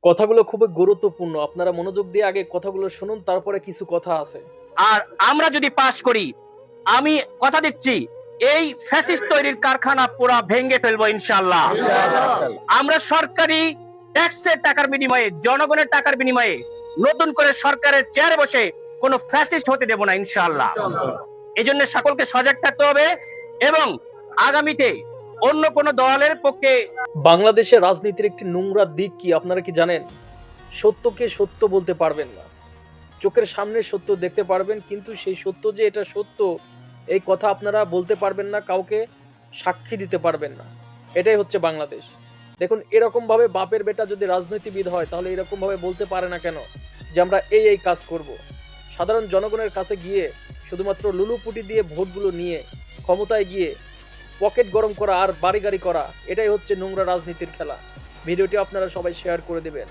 কথাগুলো খুবই গুরুত্বপূর্ণ। আপনারা মনোযোগ দিয়ে আগে কথাগুলো শুনুন, তারপরে কিছু কথা আছে। আর আমরা যদি পাস করি, আমি কথা দিচ্ছি এই ফ্যাসিস্ট তৈরির কারখানা পুরা ভেঙে ফেলবো ইনশাআল্লাহ। আমরা সরকারি ট্যাক্সের টাকার বিনিময়ে, জনগণের টাকার বিনিময়ে নতুন করে সরকারের চেয়ারে বসে কোনো ফ্যাসিস্ট হতে দেব না ইনশাআল্লাহ। এই জন্য সকলকে সজাগ থাকতে হবে এবং আগামীতে অন্য কোন দলের পক্ষে। বাংলাদেশের রাজনীতির একটি নোংরা দিক কি আপনারা কি জানেন? সত্যকে সত্য বলতে পারবেন না। চোখের সামনে সত্য দেখতে পারবেন, কিন্তু সেই সত্য যে এটা সত্য এই কথা আপনারা বলতে পারবেন না, কাউকে সাক্ষী দিতে পারবেন না। এটাই হচ্ছে বাংলাদেশ। দেখুন, এরকম ভাবে বাপের বেটা যদি রাজনীতিবিদ হয় তাহলে এরকম ভাবে বলতে পারে না কেন যে আমরা এই কাজ করব। সাধারণ জনগণের কাছে গিয়ে শুধুমাত্র লুলুপুটি দিয়ে ভোটগুলো নিয়ে ক্ষমতায় গিয়ে পকেট গরম করা আর বাড়ি গাড়ি করা, এটাই হচ্ছে নোংরা রাজনীতির খেলা। ভিডিওটি আপনারা সবাই শেয়ার করে দেবেন।